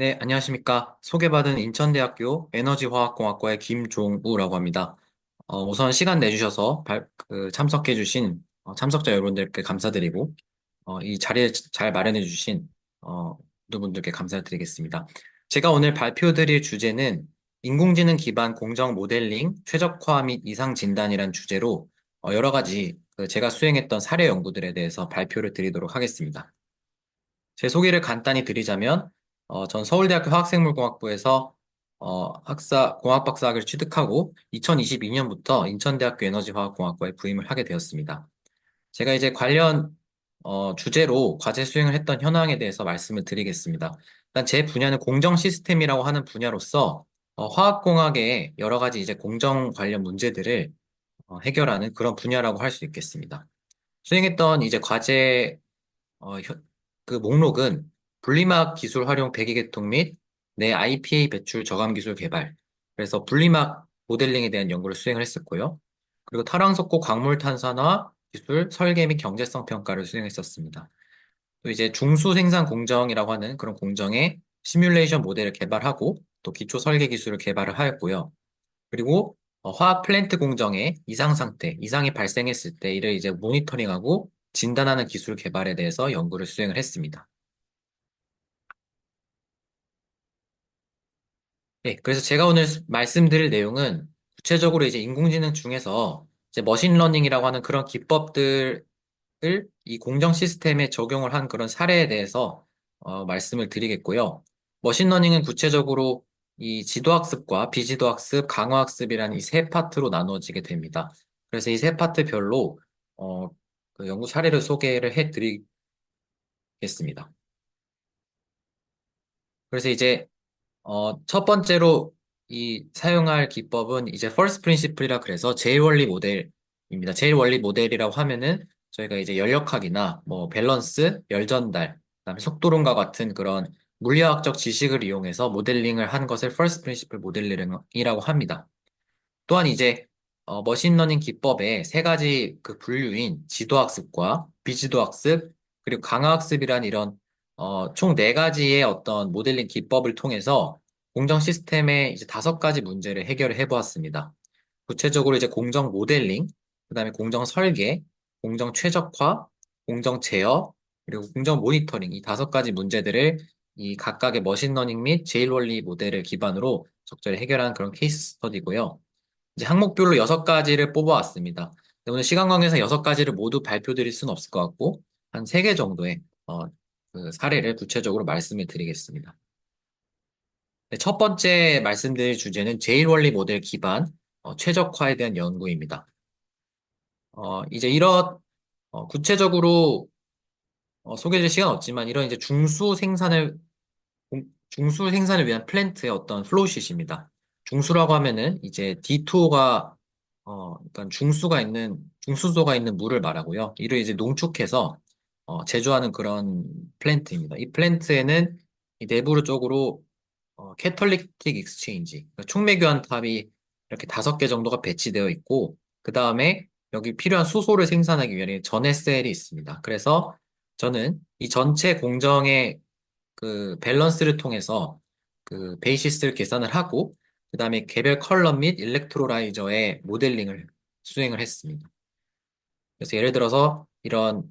네, 안녕하십니까. 소개받은 인천대학교 에너지화학공학과의 김종우라고 합니다. 우선 시간 내주셔서 참석해주신 참석자 여러분들께 감사드리고, 이 자리를 잘 마련해주신 모든 분들께 감사드리겠습니다. 제가 오늘 발표드릴 주제는 인공지능 기반 공정 모델링, 최적화 및 이상 진단이란 주제로 여러 가지 제가 수행했던 사례 연구들에 대해서 발표를 드리도록 하겠습니다. 제 소개를 간단히 드리자면, 전 서울대학교 화학생물공학부에서 공학 박사학위를 취득하고 2022년부터 인천대학교 에너지화학공학과에 부임을 하게 되었습니다. 제가 이제 관련 주제로 과제 수행을 했던 현황에 대해서 말씀을 드리겠습니다. 일단 제 분야는 공정 시스템이라고 하는 분야로서 화학공학의 여러 가지 이제 공정 관련 문제들을 해결하는 그런 분야라고 할 수 있겠습니다. 수행했던 이제 과제 어, 현- 그 목록은 분리막 기술 활용 배기 계통 및 내 IPA 배출 저감 기술 개발. 그래서 분리막 모델링에 대한 연구를 수행을 했었고요. 그리고 탈황석고 광물 탄산화 기술 설계 및 경제성 평가를 수행했었습니다. 또 이제 중수 생산 공정이라고 하는 그런 공정의 시뮬레이션 모델을 개발하고 또 기초 설계 기술을 개발을 하였고요. 그리고 화학 플랜트 공정의 이상 상태, 이상이 발생했을 때 이를 이제 모니터링하고 진단하는 기술 개발에 대해서 연구를 수행을 했습니다. 네, 그래서 제가 오늘 말씀드릴 내용은 구체적으로 이제 인공지능 중에서 이제 머신러닝이라고 하는 그런 기법들을 이 공정 시스템에 적용을 한 그런 사례에 대해서 말씀을 드리겠고요. 머신러닝은 구체적으로 이 지도학습과 비지도학습, 강화학습이라는 이 세 파트로 나누어지게 됩니다. 그래서 이 세 파트별로 어, 그 연구 사례를 소개를 해드리겠습니다. 그래서 이제 첫 번째로 이 사용할 기법은 이제 first principle이라 그래서 제일 원리 모델입니다. 제일 원리 모델이라고 하면은 저희가 이제 연력학이나 뭐 밸런스, 열 전달, 그다음에 속도론과 같은 그런 물리학적 지식을 이용해서 모델링을 한 것을 first principle 모델링이라고 합니다. 또한 이제 머신러닝 기법의 세 가지 그 분류인 지도학습과 비지도학습 그리고 강화학습이란 이런 총 네 가지의 어떤 모델링 기법을 통해서 공정 시스템의 이제 다섯 가지 문제를 해결을 해보았습니다. 구체적으로 이제 공정 모델링, 그다음에 공정 설계, 공정 최적화, 공정 제어, 그리고 공정 모니터링 이 다섯 가지 문제들을 이 각각의 머신러닝 및 제일 원리 모델을 기반으로 적절히 해결하는 그런 케이스 스터디고요. 이제 항목별로 여섯 가지를 뽑아왔습니다. 오늘 시간 관계상 여섯 가지를 모두 발표드릴 수는 없을 것 같고, 한 세 개 정도의 그 사례를 구체적으로 말씀을 드리겠습니다. 네, 첫 번째 말씀드릴 주제는 제일 원리 모델 기반 최적화에 대한 연구입니다. 이제 이런 구체적으로 소개해드릴 시간 없지만 이런 이제 중수 생산을 위한 플랜트의 어떤 플로우시트입니다. 중수라고 하면은 이제 D2O가 그러니까 중수소가 있는 물을 말하고요. 이를 이제 농축해서 제조하는 그런 플랜트입니다. 이 플랜트에는 이 내부로 쪽으로 캐털리틱 익스체인지, 그러니까 촉매 교환탑이 이렇게 다섯 개 정도가 배치되어 있고, 그 다음에 여기 필요한 수소를 생산하기 위해 전해 셀이 있습니다. 그래서 저는 이 전체 공정의 그 밸런스를 통해서 그 베이시스를 계산을 하고 그다음에 개별 컬럼 및 일렉트로라이저의 모델링을 수행을 했습니다. 그래서 예를 들어서 이런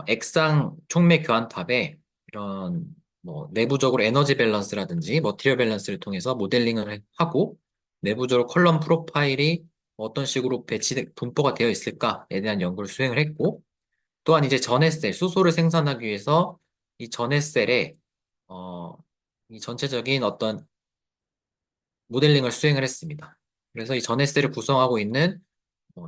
액상 촉매 교환탑에 이런 뭐 내부적으로 에너지 밸런스라든지 머티리얼 밸런스를 통해서 모델링을 하고 내부적으로 컬럼 프로파일이 어떤 식으로 분포가 되어 있을까에 대한 연구를 수행을 했고 또한 이제 전해셀, 수소를 생산하기 위해서 이 전해셀에 어, 이 전체적인 어떤 모델링을 수행을 했습니다. 그래서 이 전해셀을 구성하고 있는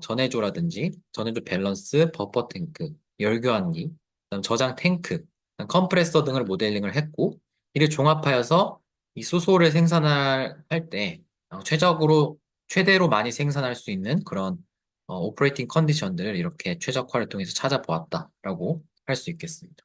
전해조라든지 전해조 밸런스, 버퍼 탱크, 열교환기, 그다음 저장 탱크, 그다음 컴프레서 등을 모델링을 했고 이를 종합하여서 이 수소를 생산할 때 최대로 많이 생산할 수 있는 그런 오퍼레이팅 컨디션들을 이렇게 최적화를 통해서 찾아보았다라고 할 수 있겠습니다.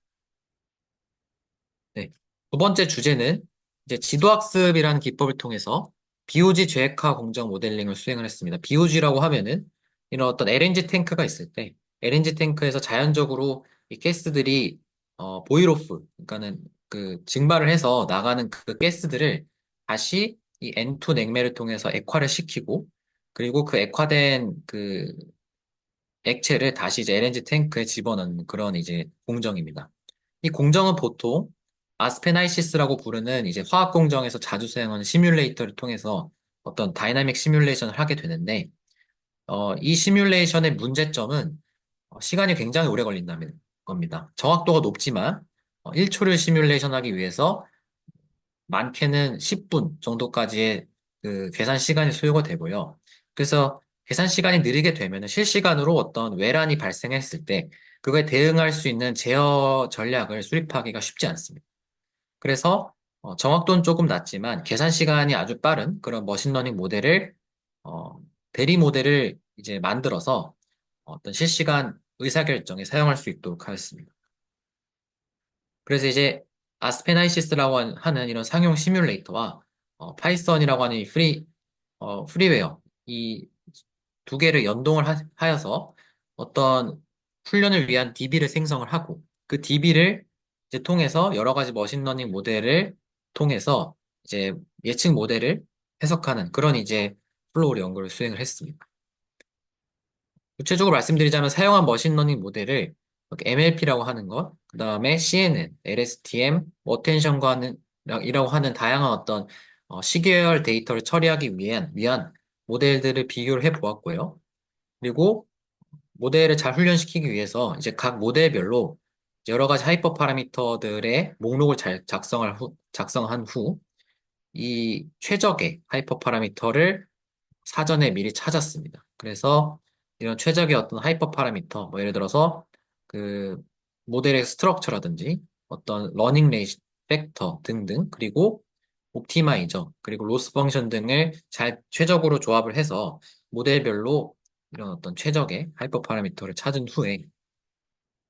네. 두 번째 주제는 이제 지도학습이라는 기법을 통해서 BOG 죄악화 공정 모델링을 수행을 했습니다. BOG라고 하면은 이런 어떤 LNG 탱크가 있을 때 LNG 탱크에서 자연적으로 이 가스들이 보일오프, 그러니까는 증발을 해서 나가는 그 가스들을 다시 이 N2 냉매를 통해서 액화를 시키고, 그리고 그 액화된 액체를 다시 이제 LNG 탱크에 집어넣는 그런 이제 공정입니다. 이 공정은 보통 아스페나이시스라고 부르는 이제 화학 공정에서 자주 사용하는 시뮬레이터를 통해서 어떤 다이나믹 시뮬레이션을 하게 되는데, 이 시뮬레이션의 문제점은 시간이 굉장히 오래 걸린다는 겁니다. 정확도가 높지만 1초를 시뮬레이션 하기 위해서 많게는 10분 정도까지의 그 계산 시간이 소요가 되고요. 그래서 계산 시간이 느리게 되면 실시간으로 어떤 외란이 발생했을 때 그거에 대응할 수 있는 제어 전략을 수립하기가 쉽지 않습니다. 그래서 정확도는 조금 낮지만 계산 시간이 아주 빠른 그런 머신러닝 모델을 어, 대리 모델을 이제 만들어서 어떤 실시간 의사결정에 사용할 수 있도록 하였습니다. 그래서 이제 아스페나이시스라고 하는 이런 상용 시뮬레이터와 파이썬이라고 하는 이 프리웨어 이 두 개를 연동을 하여서 어떤 훈련을 위한 DB를 생성을 하고 그 DB를 이제 통해서 여러 가지 머신러닝 모델을 통해서 이제 예측 모델을 해석하는 그런 이제 플로우 연구를 수행을 했습니다. 구체적으로 말씀드리자면 사용한 머신러닝 모델을 MLP라고 하는 것, 그 다음에 CNN, LSTM, 어텐션과 이라고 하는 다양한 어떤 시계열 데이터를 처리하기 위한 모델들을 비교를 해 보았고요. 그리고 모델을 잘 훈련시키기 위해서 이제 각 모델별로 여러 가지 하이퍼 파라미터들의 목록을 잘 작성한 후, 이 최적의 하이퍼 파라미터를 사전에 미리 찾았습니다. 그래서 이런 최적의 어떤 하이퍼 파라미터, 뭐 예를 들어서 그 모델의 스트럭처라든지 어떤 러닝 레이시 팩터 등등, 그리고 옵티마이저, 그리고 로스 펑션 등을 잘 최적으로 조합을 해서 모델별로 이런 어떤 최적의 하이퍼 파라미터를 찾은 후에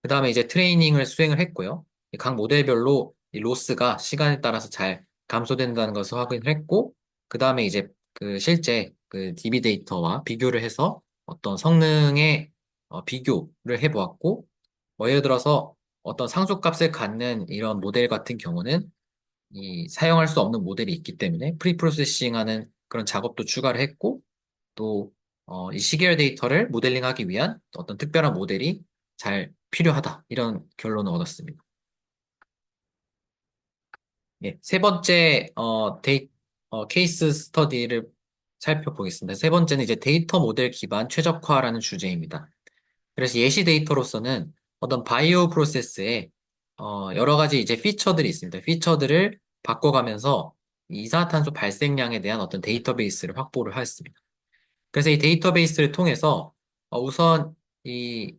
그 다음에 이제 트레이닝을 수행을 했고요. 각 모델별로 이 로스가 시간에 따라서 잘 감소된다는 것을 확인을 했고, 그 다음에 이제 실제 DB 데이터와 비교를 해서 어떤 성능의 비교를 해보았고, 뭐 예를 들어서 어떤 상수값을 갖는 이런 모델 같은 경우는 이 사용할 수 없는 모델이 있기 때문에 프리프로세싱 하는 그런 작업도 추가를 했고, 또, 이 시계열 데이터를 모델링하기 위한 어떤 특별한 모델이 잘 필요하다. 이런 결론을 얻었습니다. 예, 세 번째, 케이스 스터디를 살펴보겠습니다. 세 번째는 이제 데이터 모델 기반 최적화라는 주제입니다. 그래서 예시 데이터로서는 어떤 바이오 프로세스에 여러 가지 이제 피처들이 있습니다. 피처들을 바꿔가면서 이 이산화탄소 발생량에 대한 어떤 데이터베이스를 확보를 하였습니다. 그래서 이 데이터베이스를 통해서 우선 이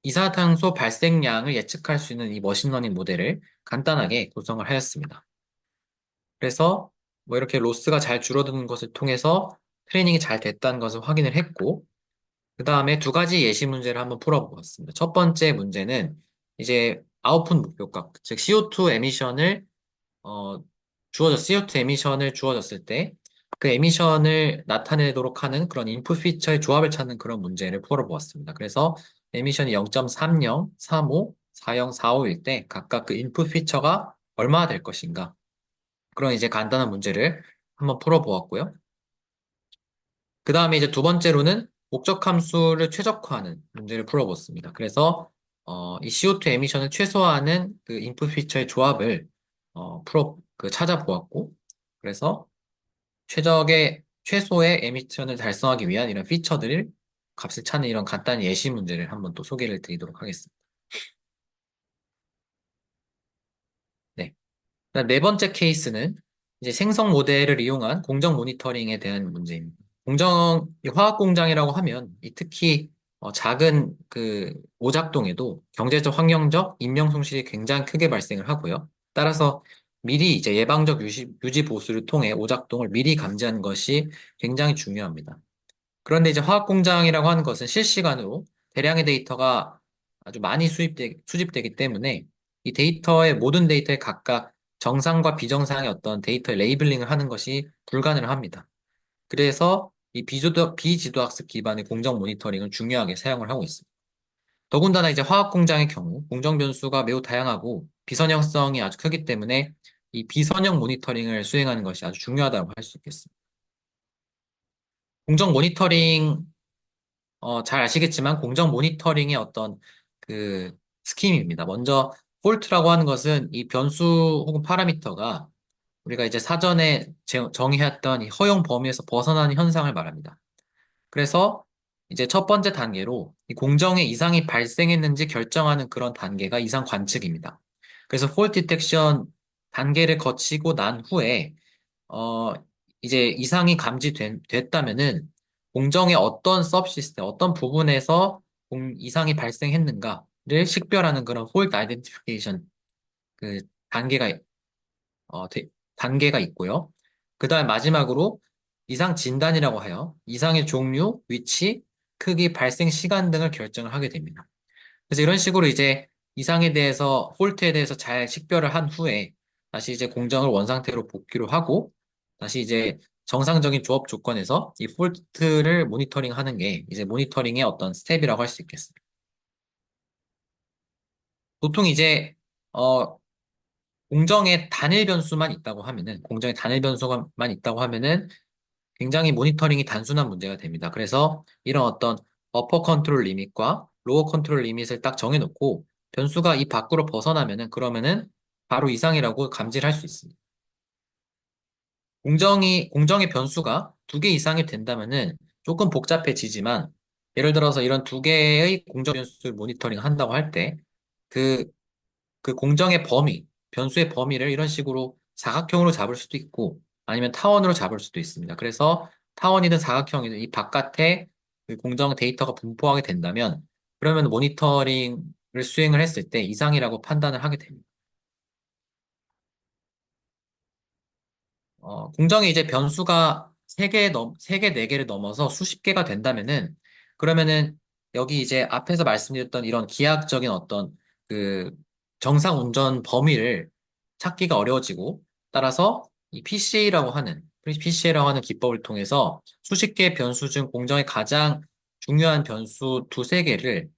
이산화탄소 발생량을 예측할 수 있는 이 머신러닝 모델을 간단하게 구성을 하였습니다. 그래서 뭐 이렇게 로스가 잘 줄어드는 것을 통해서 트레이닝이 잘 됐다는 것을 확인을 했고, 그 다음에 두 가지 예시 문제를 한번 풀어보았습니다. 첫 번째 문제는 이제 아웃풋 목표값, 즉 CO2 에미션을 어, CO2 에미션을 주어졌을 때 그 에미션을 나타내도록 하는 그런 인풋 피처의 조합을 찾는 그런 문제를 풀어보았습니다. 그래서 에미션이 0.30, 35, 40, 45일 때 각각 그 인풋 피처가 얼마나 될 것인가. 그런 이제 간단한 문제를 한번 풀어보았고요. 그 다음에 이제 두 번째로는 목적 함수를 최적화하는 문제를 풀어보았습니다. 그래서 이 CO2 에미션을 최소화하는 그 인풋 피처의 조합을 찾아보았고, 그래서 최소의 에미션을 달성하기 위한 이런 피처들을 값을 찾는 이런 간단한 예시 문제를 한번 또 소개를 드리도록 하겠습니다. 네. 그다음 네 번째 케이스는 이제 생성 모델을 이용한 공정 모니터링에 대한 문제입니다. 이 화학 공장이라고 하면 특히 작은 그 오작동에도 경제적, 환경적, 인명 손실이 굉장히 크게 발생을 하고요. 따라서 미리 이제 예방적 유지 보수를 통해 오작동을 미리 감지하는 것이 굉장히 중요합니다. 그런데 이제 화학 공장이라고 하는 것은 실시간으로 대량의 데이터가 아주 많이 수집되기 때문에 이 모든 데이터에 각각 정상과 비정상의 어떤 데이터 레이블링을 하는 것이 불가능합니다. 그래서 이 비지도 학습 기반의 공정 모니터링을 중요하게 사용을 하고 있습니다. 더군다나 이제 화학 공장의 경우 공정 변수가 매우 다양하고 비선형성이 아주 크기 때문에 이 비선형 모니터링을 수행하는 것이 아주 중요하다고 할 수 있겠습니다. 공정 모니터링, 잘 아시겠지만 공정 모니터링의 어떤 그 스킴입니다. 먼저 폴트라고 하는 것은 이 변수 혹은 파라미터가 우리가 이제 사전에 정의했던 이 허용 범위에서 벗어나는 현상을 말합니다. 그래서 이제 첫 번째 단계로 이 공정에 이상이 발생했는지 결정하는 그런 단계가 이상 관측입니다. 그래서 폴트 디텍션 단계를 거치고 난 후에 어 이제 이상이 감지됐다면은 공정의 어떤 서브시스템, 어떤 부분에서 이상이 발생했는가를 식별하는 그런 폴트 아이덴티피케이션 그 단계가 어, 되- 단계가 있고요. 그 다음 마지막으로 이상 진단이라고 하여 이상의 종류, 위치, 크기, 발생 시간 등을 결정을 하게 됩니다. 그래서 이런 식으로 이제 이상에 대해서, 폴트에 대해서 잘 식별을 한 후에 다시 이제 공정을 원상태로 복귀를 하고 다시 이제 정상적인 조업 조건에서 이 폴트를 모니터링 하는 게 이제 모니터링의 어떤 스텝이라고 할 수 있겠습니다. 보통 이제, 어, 공정의 단일 변수만 있다고 하면은 굉장히 모니터링이 단순한 문제가 됩니다. 그래서 이런 어떤 어퍼 컨트롤 리밋과 로어 컨트롤 리밋을 딱 정해놓고 변수가 이 밖으로 벗어나면은 그러면은 바로 이상이라고 감지를 할 수 있습니다. 공정의 변수가 두 개 이상이 된다면은 조금 복잡해지지만 예를 들어서 이런 두 개의 공정 변수를 모니터링 한다고 할 때 그, 그 공정의 범위, 변수의 범위를 이런 식으로 사각형으로 잡을 수도 있고 아니면 타원으로 잡을 수도 있습니다. 그래서 타원이든 사각형이든 이 바깥에 그 공정 데이터가 분포하게 된다면 그러면 모니터링을 수행을 했을 때 이상이라고 판단을 하게 됩니다. 공정에 이제 변수가 세 개, 네 개를 넘어서 수십 개가 된다면은, 그러면은 여기 이제 앞에서 말씀드렸던 이런 기하학적인 어떤 그 정상 운전 범위를 찾기가 어려워지고, 따라서 이 PCA라고 하는 기법을 통해서 수십 개의 변수 중 공정의 가장 중요한 변수 두세 개를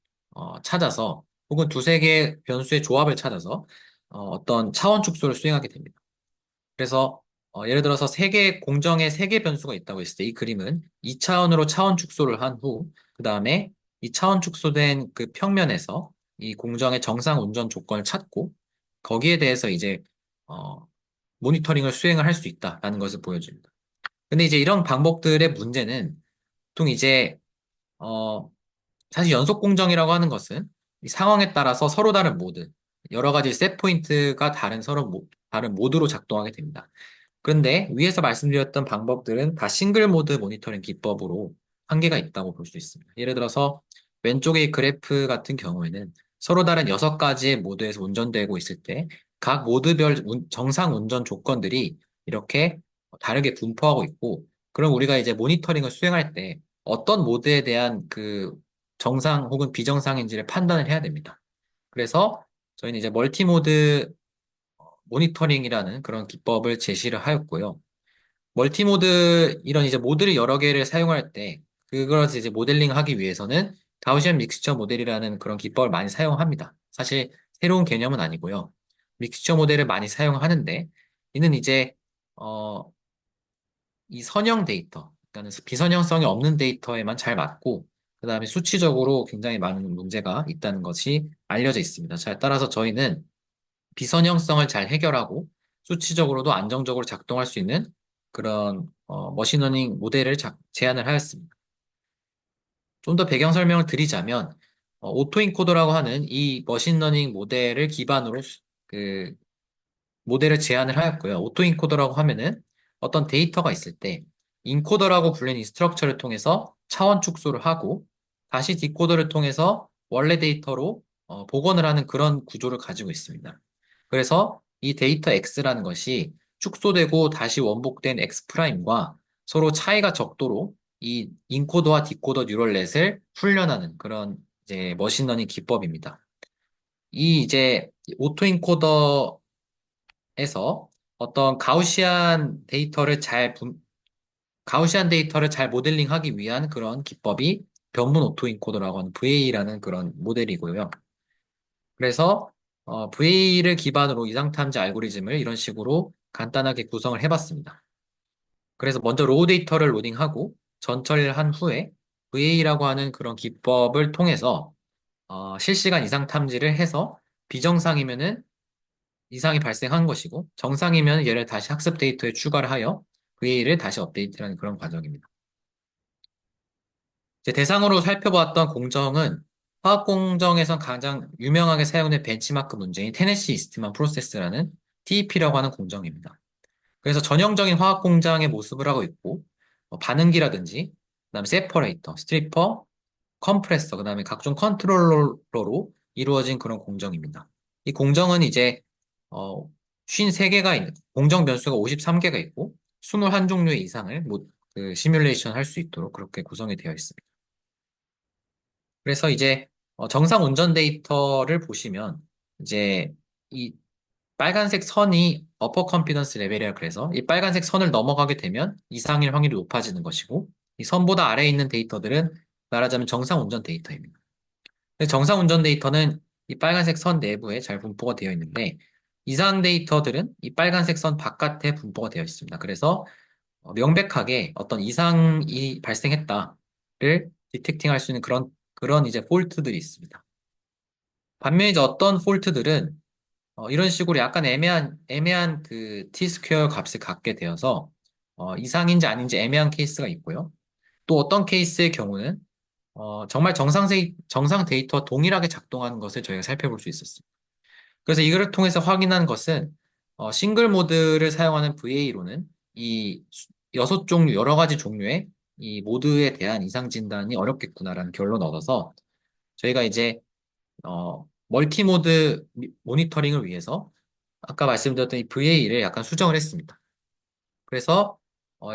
찾아서, 혹은 두세 개의 변수의 조합을 찾아서 어떤 차원 축소를 수행하게 됩니다. 그래서 예를 들어서 공정에 세 개 변수가 있다고 했을 때 이 그림은 2차원으로 차원 축소를 한 후, 그 다음에 이 차원 축소된 그 평면에서 이 공정의 정상 운전 조건을 찾고 거기에 대해서 이제 어, 모니터링을 수행을 할 수 있다라는 것을 보여줍니다. 근데 이제 이런 방법들의 문제는 보통 이제 어, 사실 연속 공정이라고 하는 것은 이 상황에 따라서 서로 다른 모드, 여러 가지 셋 포인트가 다른 모드로 작동하게 됩니다. 그런데 위에서 말씀드렸던 방법들은 다 싱글 모드 모니터링 기법으로 한계가 있다고 볼 수 있습니다. 예를 들어서 왼쪽의 그래프 같은 경우에는 서로 다른 6가지의 모드에서 운전되고 있을 때 각 모드별 정상 운전 조건들이 이렇게 다르게 분포하고 있고 그럼 우리가 이제 모니터링을 수행할 때 어떤 모드에 대한 그 정상 혹은 비정상인지를 판단을 해야 됩니다. 그래서 저희는 이제 멀티모드 모니터링이라는 그런 기법을 제시를 하였고요. 멀티모드, 이런 이제 모드를 여러 개를 사용할 때, 그것을 이제 모델링 하기 위해서는 가우시안 믹스처 모델이라는 그런 기법을 많이 사용합니다. 사실 새로운 개념은 아니고요. 믹스처 모델을 많이 사용하는데, 이는 이제, 어, 이 선형 데이터, 그러니까 비선형성이 없는 데이터에만 잘 맞고, 그 다음에 수치적으로 굉장히 많은 문제가 있다는 것이 알려져 있습니다. 자, 따라서 저희는 비선형성을 잘 해결하고 수치적으로도 안정적으로 작동할 수 있는 그런 머신러닝 모델을 제안을 하였습니다. 좀 더 배경 설명을 드리자면 오토인코더라고 하는 이 머신러닝 모델을 기반으로 그 모델을 제안을 하였고요. 오토인코더라고 하면은 어떤 데이터가 있을 때 인코더라고 불리는 이 스트럭처를 통해서 차원 축소를 하고 다시 디코더를 통해서 원래 데이터로 복원을 하는 그런 구조를 가지고 있습니다. 그래서 이 데이터 X라는 것이 축소되고 다시 원복된 X 프라임과 서로 차이가 적도록 이 인코더와 디코더 뉴럴넷을 훈련하는 그런 이제 머신러닝 기법입니다. 이 이제 오토인코더 에서 어떤 가우시안 데이터를 잘 모델링하기 위한 그런 기법이 변문 오토 인코더라고 하는 VA라는 그런 모델이고요. 그래서 VA를 기반으로 이상 탐지 알고리즘을 이런 식으로 간단하게 구성을 해봤습니다. 그래서 먼저 로우 데이터를 로딩하고 전처리를 한 후에 VA라고 하는 그런 기법을 통해서 실시간 이상 탐지를 해서 비정상이면은 이상이 발생한 것이고 정상이면 얘를 다시 학습 데이터에 추가를 하여 VA를 다시 업데이트하는 그런 과정입니다. 이제 대상으로 살펴보았던 공정은 화학 공정에서 가장 유명하게 사용된 벤치마크 문제인 테네시 이스트만 프로세스라는 TEP라고 하는 공정입니다. 그래서 전형적인 화학 공장의 모습을 하고 있고 반응기라든지 그다음에 세퍼레이터, 스트리퍼, 컴프레서, 그다음에 각종 컨트롤러로 이루어진 그런 공정입니다. 이 공정은 이제 어, 53개가 있는 공정 변수가 53개가 있고 21종류의 이상을 시뮬레이션 할 수 있도록 그렇게 구성이 되어 있습니다. 그래서 이제 정상 운전 데이터를 보시면 이제 이 빨간색 선이 어퍼 컨피던스 레벨이라 그래서 이 빨간색 선을 넘어가게 되면 이상일 확률이 높아지는 것이고 이 선보다 아래에 있는 데이터들은 말하자면 정상 운전 데이터입니다. 근데 정상 운전 데이터는 이 빨간색 선 내부에 잘 분포가 되어 있는데 이상 데이터들은 이 빨간색 선 바깥에 분포가 되어 있습니다. 그래서 명백하게 어떤 이상이 발생했다를 디텍팅할 수 있는 그런 이제 폴트들이 있습니다. 반면에 이제 어떤 폴트들은 이런 식으로 약간 애매한 그 t-스퀘어 값을 갖게 되어서 이상인지 아닌지 애매한 케이스가 있고요. 또 어떤 케이스의 경우는 정말 정상 데이터와 동일하게 작동하는 것을 저희가 살펴볼 수 있었습니다. 그래서 이거를 통해서 확인한 것은 싱글 모드를 사용하는 VA로는 이 여러 가지 종류의 이 모드에 대한 이상 진단이 어렵겠구나라는 결론을 얻어서 저희가 이제 멀티 모드 모니터링을 위해서 아까 말씀드렸던 이 VA를 약간 수정을 했습니다. 그래서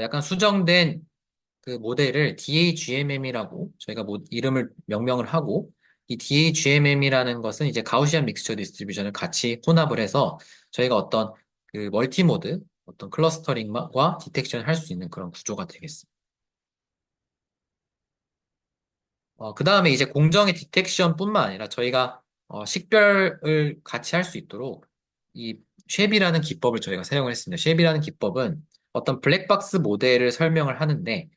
약간 수정된 그 모델을 DAGMM이라고 저희가 이름을 명명을 하고 이 DAGMM이라는 것은 이제 가우시안 믹스처 디스트리뷰션을 같이 혼합을 해서 저희가 어떤 그 멀티 모드 어떤 클러스터링과 디텍션을 할 수 있는 그런 구조가 되겠습니다. 그 다음에 이제 공정의 디텍션뿐만 아니라 저희가 식별을 같이 할 수 있도록 이 쉐비라는 기법을 저희가 사용을 했습니다. 쉐비라는 기법은 어떤 블랙박스 모델을 설명을 하는데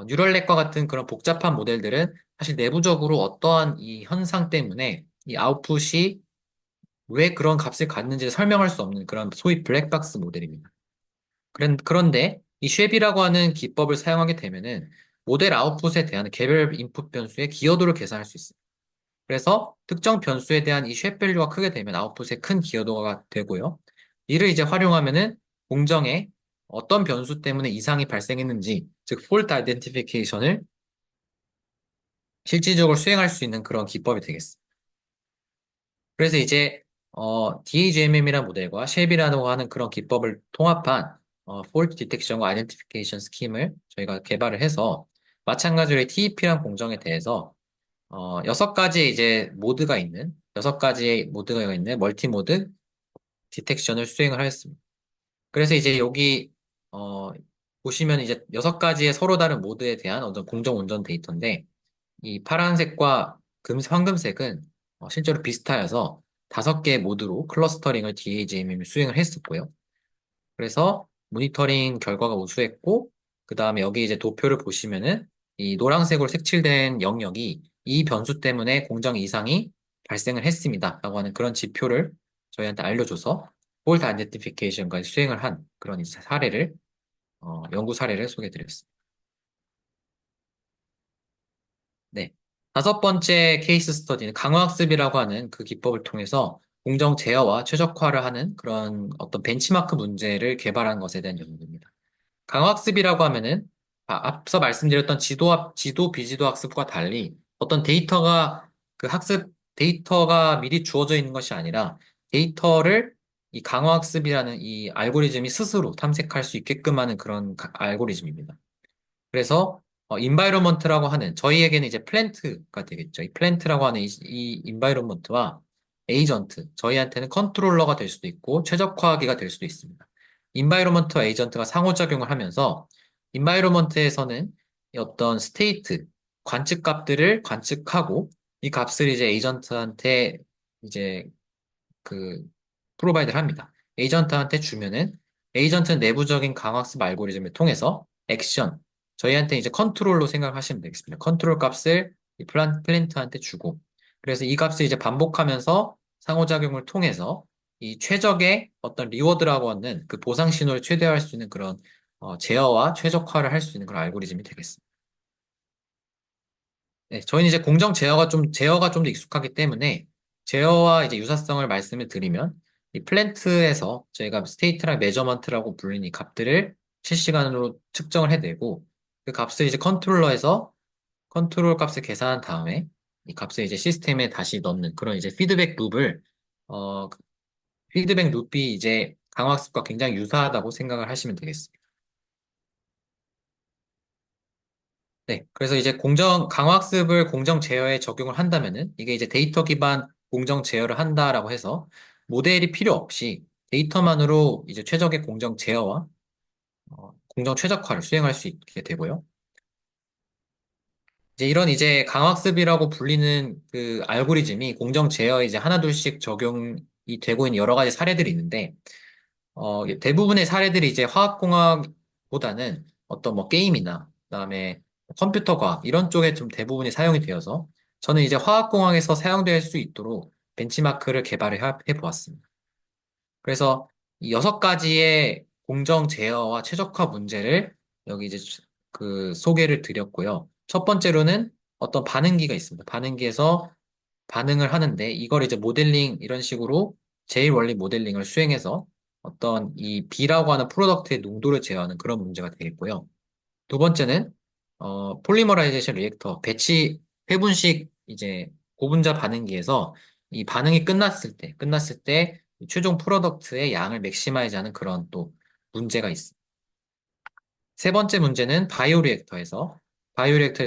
뉴럴넷과 같은 그런 복잡한 모델들은 사실 내부적으로 어떠한 이 현상 때문에 이 아웃풋이 왜 그런 값을 갖는지 설명할 수 없는 그런 소위 블랙박스 모델입니다. 그런데 이 쉐비라고 하는 기법을 사용하게 되면은 모델 아웃풋에 대한 개별 인풋 변수의 기여도를 계산할 수 있어요. 그래서 특정 변수에 대한 이 쉐 밸류가 크게 되면 아웃풋에 큰 기여도가 되고요. 이를 이제 활용하면은 공정에 어떤 변수 때문에 이상이 발생했는지, 즉 폴트 아이덴티피케이션을 실질적으로 수행할 수 있는 그런 기법이 되겠습니다. 그래서 이제 DAGMM이라는 모델과 쉘비라고 하는 그런 기법을 통합한 폴트 디텍션과 아이덴티피케이션 스킴을 저희가 개발을 해서 마찬가지로 TEP란 공정에 대해서 6가지 이제 여섯 가지의 모드가 있는 멀티 모드 디텍션을 수행을 하였습니다. 그래서 이제 여기 보시면 이제 6가지의 서로 다른 모드에 대한 어떤 공정 운전 데이터인데 이 파란색과 황금색은 실제로 비슷하여서 5개의 모드로 클러스터링을 DAGMM이 수행을 했었고요. 그래서 모니터링 결과가 우수했고, 그 다음에 여기 이제 도표를 보시면은 이 노란색으로 색칠된 영역이 이 변수 때문에 공정 이상이 발생을 했습니다. 라고 하는 그런 지표를 저희한테 알려줘서 폴트 아이덴티피케이션까지 수행을 한 그런 이제 연구 사례를 소개해 드렸습니다. 네. 5번째 케이스 스터디는 강화학습이라고 하는 그 기법을 통해서 공정 제어와 최적화를 하는 그런 어떤 벤치마크 문제를 개발한 것에 대한 연구입니다. 강화학습이라고 하면은 앞서 말씀드렸던 지도 비지도 학습과 달리 어떤 데이터가 미리 주어져 있는 것이 아니라 데이터를 이 강화학습이라는 이 알고리즘이 스스로 탐색할 수 있게끔 하는 그런 알고리즘입니다. 그래서 인바이로먼트라고 하는 저희에게는 이제 플랜트가 되겠죠. 이 플랜트라고 하는 이 인바이로먼트와 에이전트, 저희한테는 컨트롤러가 될 수도 있고 최적화하기가 될 수도 있습니다. 인바이로먼트와 에이전트가 상호작용을 하면서 인바이로먼트에서는 어떤 스테이트, 관측 값들을 관측하고 이 값을 이제 에이전트한테 이제 그 프로바이드를 합니다. 에이전트한테 주면은 에이전트는 내부적인 강학습 알고리즘을 통해서 액션, 저희한테 이제 컨트롤로 생각하시면 되겠습니다. 컨트롤 값을 이 플랜트한테 주고 그래서 이 값을 이제 반복하면서 상호작용을 통해서 이 최적의 어떤 리워드라고 하는 그 보상 신호를 최대화할 수 있는 그런 제어와 최적화를 할 수 있는 그런 알고리즘이 되겠습니다. 네, 저희는 이제 공정 제어가 좀 더 익숙하기 때문에 제어와 이제 유사성을 말씀을 드리면 이 플랜트에서 저희가 스테이트랑 메저먼트라고 불리는 이 값들을 실시간으로 측정을 해내고 그 값을 이제 컨트롤러에서 컨트롤 값을 계산한 다음에 이 값을 이제 시스템에 다시 넣는 그런 이제 어, 피드백 룹이 이제 강화학습과 굉장히 유사하다고 생각을 하시면 되겠습니다. 네. 그래서 이제 강화학습을 공정 제어에 적용을 한다면은 이게 이제 데이터 기반 공정 제어를 한다라고 해서 모델이 필요 없이 데이터만으로 이제 최적의 공정 제어와 공정 최적화를 수행할 수 있게 되고요. 이제 이런 이제 강학습이라고 불리는 그 알고리즘이 공정 제어에 이제 하나둘씩 적용이 되고 있는 여러 가지 사례들이 있는데 대부분의 사례들이 이제 화학공학보다는 어떤 뭐 게임이나 그다음에 컴퓨터 과학 이런 쪽에 좀 대부분이 사용이 되어서 저는 이제 화학공학에서 사용될 수 있도록 벤치마크를 개발을 해보았습니다. 그래서 이 6가지의 공정 제어와 최적화 문제를 여기 이제 그 소개를 드렸고요. 첫 번째로는 어떤 반응기가 있습니다. 반응기에서 반응을 하는데 이걸 이제 모델링 이런 식으로 제일 원리 모델링을 수행해서 어떤 이 B라고 하는 프로덕트의 농도를 제어하는 그런 문제가 되겠고요. 두 번째는 폴리머라이제이션 리액터 배치 회분식 이제 고분자 반응기에서 이 반응이 끝났을 때 최종 프로덕트의 양을 맥시마이즈하는 그런 또 문제가 있습니다. 세 번째 문제는 바이오리액터에서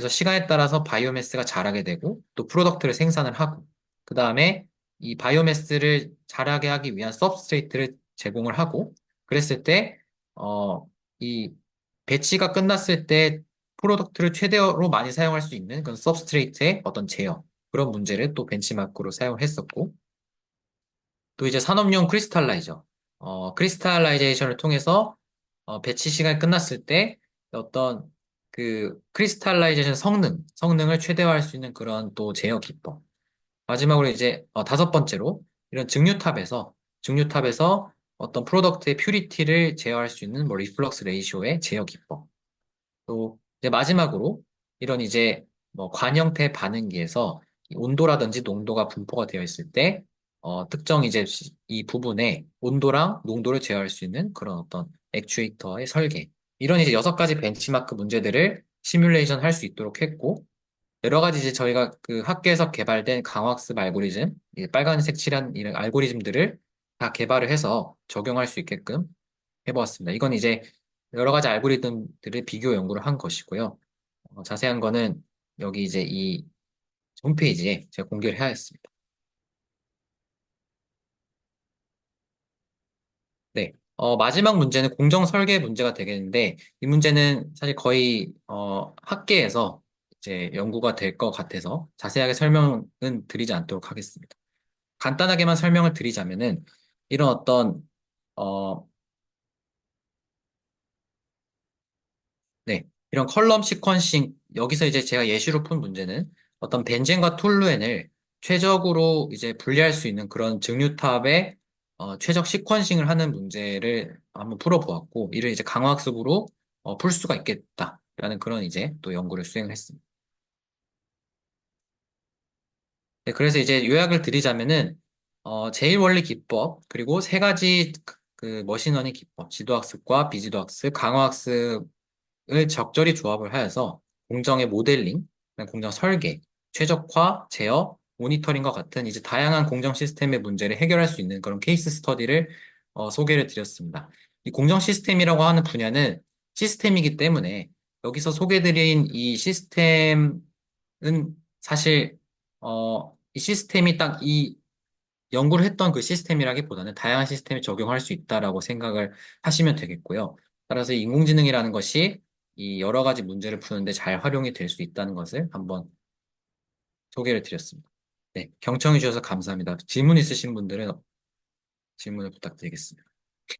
시간에 따라서 바이오매스가 자라게 되고 또 프로덕트를 생산을 하고 그 다음에 이 바이오매스를 자라게 하기 위한 서브스트레이트를 제공을 하고 그랬을 때 이 배치가 끝났을 때 프로덕트를 최대로 많이 사용할 수 있는 그런 서브스트레이트의 어떤 제어 그런 문제를 또 벤치마크로 사용을 했었고 또 이제 산업용 크리스탈라이제이션을 통해서 배치 시간이 끝났을 때 어떤 그 크리스탈라이제이션 성능을 최대화할 수 있는 그런 또 제어 기법. 마지막으로 이제 다섯 번째로 이런 증류탑에서 어떤 프로덕트의 퓨리티를 제어할 수 있는 뭐 리플럭스 레이쇼의 제어 기법. 또 이제 마지막으로 이런 이제 뭐 관 형태 반응기에서 이 온도라든지 농도가 분포가 되어 있을 때 특정 이제 이 부분에 온도랑 농도를 제어할 수 있는 그런 어떤 액추에이터의 설계 이런 이제 6가지 벤치마크 문제들을 시뮬레이션 할 수 있도록 했고 여러 가지 이제 저희가 그 학계에서 개발된 강학습 알고리즘 이 빨간색 칠한 이런 알고리즘들을 다 개발을 해서 적용할 수 있게끔 해보았습니다. 이건 이제 여러 가지 알고리즘들을 비교 연구를 한 것이고요. 자세한 거는 여기 이제 이 홈페이지에 제가 공개를 해야겠습니다. 네. 마지막 문제는 공정 설계 문제가 되겠는데, 이 문제는 사실 거의, 학계에서 이제 연구가 될 것 같아서 자세하게 설명은 드리지 않도록 하겠습니다. 간단하게만 설명을 드리자면은, 이런 어떤, 어, 네. 이런 컬럼 시퀀싱, 여기서 이제 제가 예시로 푼 문제는 어떤 벤젠과 톨루엔을 최적으로 이제 분리할 수 있는 그런 증류탑의 최적 시퀀싱을 하는 문제를 한번 풀어보았고, 이를 이제 강화학습으로 풀 수가 있겠다라는 그런 이제 또 연구를 수행을 했습니다. 네, 그래서 이제 요약을 드리자면은, 제일 원리 기법, 그리고 3가지 그 머신러닝 기법, 지도학습과 비지도학습, 강화학습 을 적절히 조합을 하여서 공정의 모델링, 공정 설계, 최적화, 제어, 모니터링과 같은 이제 다양한 공정 시스템의 문제를 해결할 수 있는 그런 케이스 스터디를 소개를 드렸습니다. 이 공정 시스템이라고 하는 분야는 시스템이기 때문에 여기서 소개드린 이 시스템은 사실 이 시스템이 딱 이 연구를 했던 그 시스템이라기보다는 다양한 시스템에 적용할 수 있다라고 생각을 하시면 되겠고요. 따라서 인공지능이라는 것이 이 여러 가지 문제를 푸는데 잘 활용이 될 수 있다는 것을 한번 소개를 드렸습니다. 네, 경청해 주셔서 감사합니다. 질문 있으신 분들은 질문을 부탁드리겠습니다.